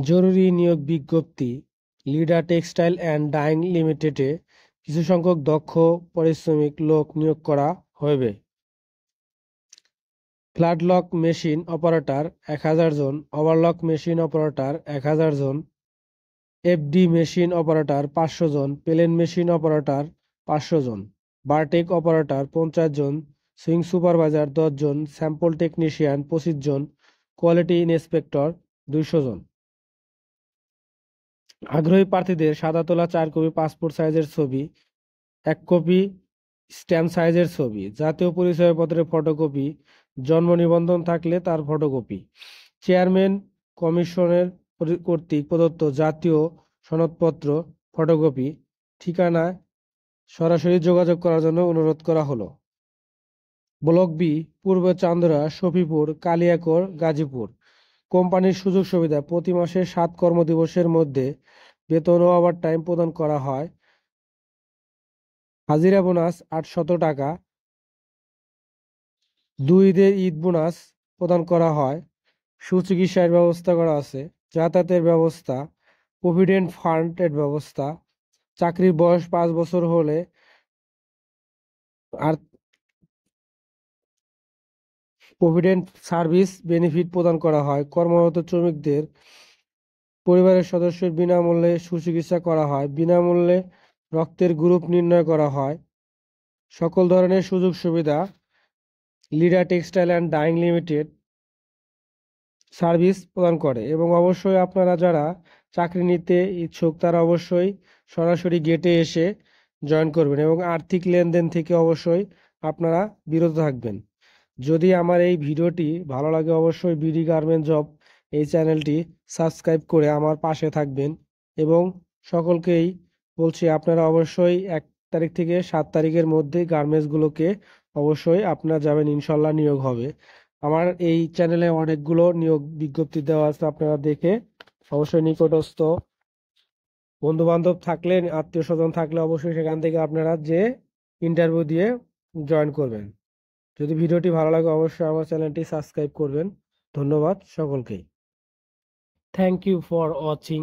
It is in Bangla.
জরুরি নিয়োগ বিজ্ঞপ্তি। লিডা টেক্সটাইল অ্যান্ড ডাইং লিমিটেডে কিছু সংখ্যক দক্ষ পারিশ্রমিক লোক নিয়োগ করা হবে। ফ্ল্যাট লক মেশিন অপারেটর 1000 জন, ওভারলক মেশিন অপারেটর 1000 জন, এফডি মেশিন অপারেটর 500 জন, প্লেন মেশিন অপারেটর 500 জন, বারটেক অপারেটর 50 জন, সুইং সুপারভাইজার 10 জন, স্যাম্পল টেকনিশিয়ান 25 জন, কোয়ালিটি ইন্সপেক্টর 200 জন। আগ্রহী প্রার্থীদের সাদা তোলা 4 কপি পাসপোর্ট সাইজের ছবি, 1 কপি স্ট্যাম্প সাইজের ছবি, জাতীয় পরিচয়পত্রের ফটোকপি, জন্ম নিবন্ধন থাকলে তার ফটোকপি, চেয়ারম্যান কমিশনের কর্তৃক প্রদত্ত জাতীয় সনদপত্র ফটোকপি, ঠিকানায় সরাসরি যোগাযোগ করার জন্য অনুরোধ করা হলো। ব্লক বি, পূর্ব চান্দরা, শফিপুর, কালিয়াকৈর, গাজীপুর। কোম্পানির সুযোগ সুবিধা: প্রতি মাসে 7 কর্মদিবসের মধ্যে বেতন ও ওভারটাইম প্রদান করা হয়। হাজিরা বোনাস 800 টাকা। 2 ঈদের ঈদ বোনাস প্রদান করা হয়। সুচিকিৎসার ব্যবস্থা করা আছে, যাতায়াতের ব্যবস্থা, প্রভিডেন্ট ফান্ডের ব্যবস্থা। চাকরির বয়স 5 বছর হলে আর প্রভিডেন্ট সার্ভিস বেনিফিট প্রদান করা হয়। কর্মরত শ্রমিকদের পরিবারের সদস্যের বিনামূল্যে সুচিকিৎসা করা হয়। বিনামূল্যে রক্তের গ্রুপ নির্ণয় করা হয়। সকল ধরনের সুযোগ সুবিধা Lida textile and dyeing limited service প্রদান করে। এবং অবশ্যই আপনারা যারা চাকরি নিতে ইচ্ছুক তারা অবশ্যই সরাসরি গেটে এসে জয়েন করবেন এবং আর্থিক লেনদেন থেকে অবশ্যই আপনারা বিরত থাকবেন। যদি আমার এই ভিডিওটি ভালো লাগে অবশ্যই বিডি গার্মেন্ট জব এই চ্যানেলটি সাবস্ক্রাইব করে আমার পাশে থাকবেন এবং সকলকেই বলছি আপনারা অবশ্যই 1 তারিখ থেকে 7 তারিখের মধ্যে গার্মেন্টসগুলোকে অবশ্যই আপনারা যাবেন, ইনশাল্লাহ নিয়োগ হবে। আমার এই চ্যানেলে অনেকগুলো নিয়োগ বিজ্ঞপ্তি দেওয়া আছে, আপনারা দেখে অবশ্যই নিকটস্থ বন্ধু বান্ধব থাকলে আত্মীয় স্বজন থাকলে অবশ্যই সেখান থেকে আপনারা যে ইন্টারভিউ দিয়ে জয়েন করবেন। যদি ভিডিওটি ভালো লাগে অবশ্যই আমার চ্যানেলটি সাবস্ক্রাইব করবেন। ধন্যবাদ সকলকেই। Thank you for watching.